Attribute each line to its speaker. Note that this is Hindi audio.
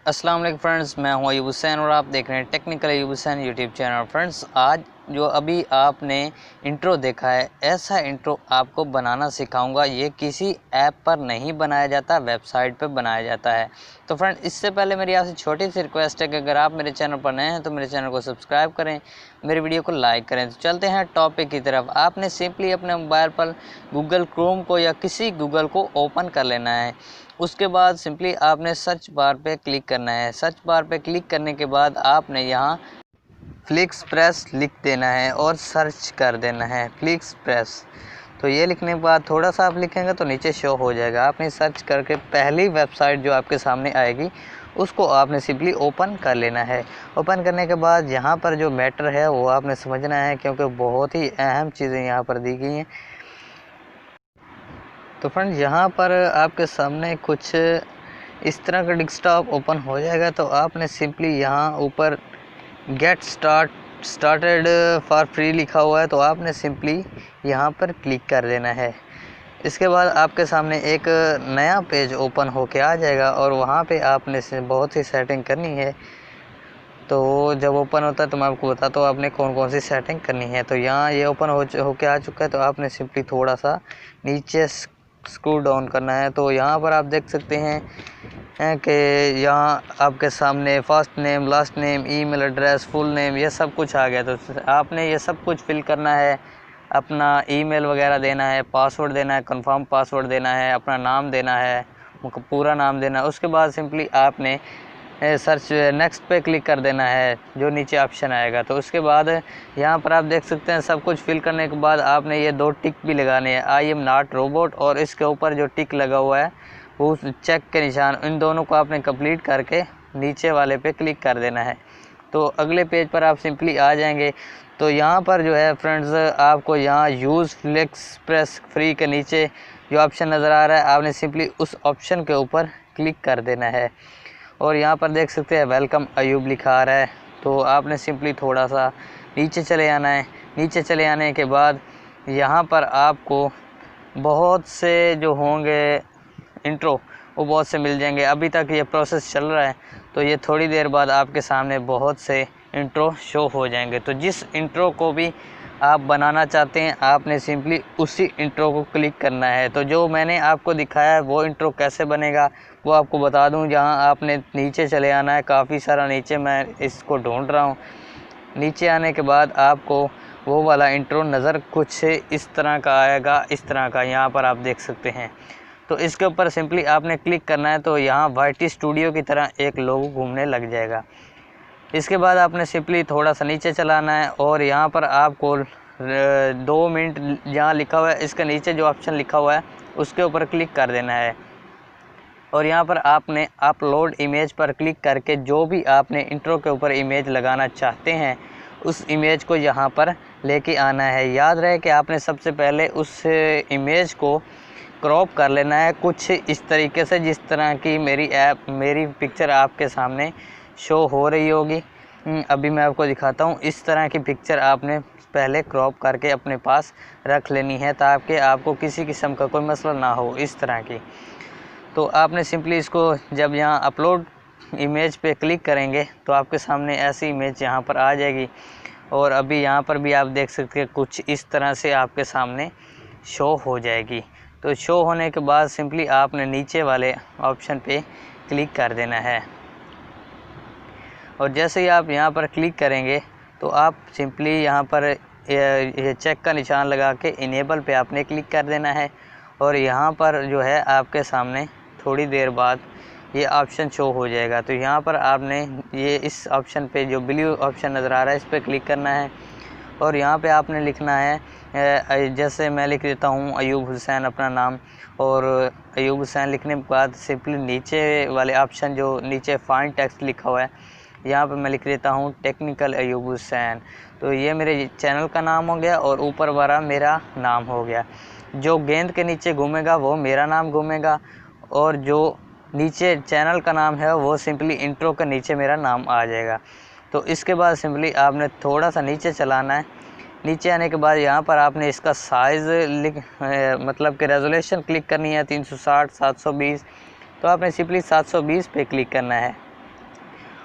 Speaker 1: अस्सलाम वालेकुम फ्रेंड्स, मैं हूं अयूब हुसैन और आप देख रहे हैं technical Ayub Hussain YouTube channel. Friends, आज जो अभी आपने इंट्रो देखा है, ऐसा इंट्रो आपको बनाना सिखाऊंगा। ये किसी ऐप पर नहीं बनाया जाता, वेबसाइट पर बनाया जाता है। तो फ्रेंड्स, इससे पहले मेरी आपसे छोटी सी रिक्वेस्ट है कि अगर आप मेरे चैनल पर नए हैं तो मेरे चैनल को सब्सक्राइब करें, मेरी वीडियो को लाइक करें। तो चलते हैं टॉपिक की तरफ। आपने सिंपली अपने मोबाइल पर गूगल क्रोम को या किसी गूगल को ओपन कर लेना है। उसके बाद सिंपली आपने सर्च बार पे क्लिक करना है। सर्च बार पे क्लिक करने के बाद आपने यहाँ फ्लिक्सप्रेस लिख देना है और सर्च कर देना है फ्लिक्सप्रेस। तो ये लिखने के बाद थोड़ा सा आप लिखेंगे तो नीचे शो हो जाएगा। आपने सर्च करके पहली वेबसाइट जो आपके सामने आएगी उसको आपने सिंपली ओपन कर लेना है। ओपन करने के बाद यहाँ पर जो मैटर है वो आपने समझना है, क्योंकि बहुत ही अहम चीज़ें यहाँ पर दी गई हैं। तो फ्रेंड्स, यहाँ पर आपके सामने कुछ इस तरह का डेस्कटॉप ओपन हो जाएगा। तो आपने सिंपली यहाँ ऊपर गेट स्टार्टेड फॉर फ्री लिखा हुआ है, तो आपने सिंपली यहाँ पर क्लिक कर देना है। इसके बाद आपके सामने एक नया पेज ओपन होके आ जाएगा और वहाँ पे आपने से बहुत सी सेटिंग करनी है। तो जब ओपन होता है तो मैं आपको बताता हूँ आपने कौन कौन सी सेटिंग करनी है। तो यहाँ ये ओपन होके आ चुका है, तो आपने सिंपली थोड़ा सा नीचे स्क्रू डाउन करना है। तो यहाँ पर आप देख सकते हैं कि यहाँ आपके सामने first name, last name, email address, full name, ये सब कुछ आ गया। तो आपने ये सब कुछ फिल करना है, अपना ईमेल वगैरह देना है, पासवर्ड देना है, कंफर्म पासवर्ड देना है, अपना नाम देना है, पूरा नाम देना है। उसके बाद सिंपली आपने सर्च नेक्स्ट पे क्लिक कर देना है, जो नीचे ऑप्शन आएगा। तो उसके बाद यहाँ पर आप देख सकते हैं सब कुछ फिल करने के बाद आपने ये दो टिक भी लगाने हैं, आई एम नॉट रोबोट, और इसके ऊपर जो टिक लगा हुआ है वो चेक के निशान, इन दोनों को आपने कंप्लीट करके नीचे वाले पे क्लिक कर देना है। तो अगले पेज पर आप सिंपली आ जाएंगे। तो यहाँ पर जो है फ्रेंड्स, आपको यहाँ यूज़ फ्लिक्सप्रेस फ्री के नीचे जो ऑप्शन नज़र आ रहा है, आपने सिंपली उस ऑप्शन के ऊपर क्लिक कर देना है। और यहाँ पर देख सकते हैं वेलकम अयूब लिखा आ रहा है। तो आपने सिंपली थोड़ा सा नीचे चले आना है। नीचे चले आने के बाद यहाँ पर आपको बहुत से जो होंगे इंट्रो वो बहुत से मिल जाएंगे। अभी तक ये प्रोसेस चल रहा है, तो ये थोड़ी देर बाद आपके सामने बहुत से इंट्रो शो हो जाएंगे। तो जिस इंट्रो को भी आप बनाना चाहते हैं, आपने सिंपली उसी इंट्रो को क्लिक करना है। तो जो मैंने आपको दिखाया है वो इंट्रो कैसे बनेगा वो आपको बता दूं। जहां आपने नीचे चले आना है, काफ़ी सारा नीचे मैं इसको ढूंढ रहा हूं। नीचे आने के बाद आपको वो वाला इंट्रो नज़र कुछ इस तरह का आएगा, इस तरह का यहाँ पर आप देख सकते हैं। तो इसके ऊपर सिंपली आपने क्लिक करना है, तो यहाँ वाईटी स्टूडियो की तरह एक लोगो घूमने लग जाएगा। इसके बाद आपने सिंपली थोड़ा सा नीचे चलाना है और यहाँ पर आपको 2 मिनट जहाँ लिखा हुआ है, इसके नीचे जो ऑप्शन लिखा हुआ है उसके ऊपर क्लिक कर देना है। और यहाँ पर आपने अपलोड इमेज पर क्लिक करके जो भी आपने इंट्रो के ऊपर इमेज लगाना चाहते हैं उस इमेज को यहाँ पर लेके आना है। याद रहे कि आपने सबसे पहले उस इमेज को क्रॉप कर लेना है कुछ इस तरीके से, जिस तरह की मेरी पिक्चर आपके सामने शो हो रही होगी। अभी मैं आपको दिखाता हूँ। इस तरह की पिक्चर आपने पहले क्रॉप करके अपने पास रख लेनी है, ताकि आपको किसी किस्म का कोई मसला ना हो इस तरह की। तो आपने सिंपली इसको जब यहाँ अपलोड इमेज पे क्लिक करेंगे तो आपके सामने ऐसी इमेज यहाँ पर आ जाएगी। और अभी यहाँ पर भी आप देख सकते हैं कुछ इस तरह से आपके सामने शो हो जाएगी। तो शो होने के बाद सिंपली आपने नीचे वाले ऑप्शन पे क्लिक कर देना है। और जैसे ही आप यहाँ पर क्लिक करेंगे तो आप सिंपली यहाँ पर ये चेक का निशान लगा के इनेबल पे आपने क्लिक कर देना है। और यहाँ पर जो है आपके सामने थोड़ी देर बाद ये ऑप्शन शो हो जाएगा। तो यहाँ पर आपने ये इस ऑप्शन पे जो ब्लू ऑप्शन नज़र आ रहा है इस पर क्लिक करना है। और यहाँ पे आपने लिखना है, जैसे मैं लिख देता हूँ अयूब हुसैन अपना नाम। और अयूब हुसैन लिखने के बाद सिंपली नीचे वाले ऑप्शन जो नीचे फाइंड टेक्स्ट लिखा हुआ है यहाँ पे मैं लिख देता हूँ टेक्निकल अयूब हुसैन। तो ये मेरे चैनल का नाम हो गया और ऊपर वाला मेरा नाम हो गया। जो गेंद के नीचे घूमेगा वो मेरा नाम घूमेगा, और जो नीचे चैनल का नाम है वो सिंपली इंट्रो के नीचे मेरा नाम आ जाएगा। तो इसके बाद सिंपली आपने थोड़ा सा नीचे चलाना है। नीचे आने के बाद यहाँ पर आपने इसका साइज़ मतलब कि रेजोल्यूशन क्लिक करनी है 360 720। तो आपने सिंपली 720 पे क्लिक करना है।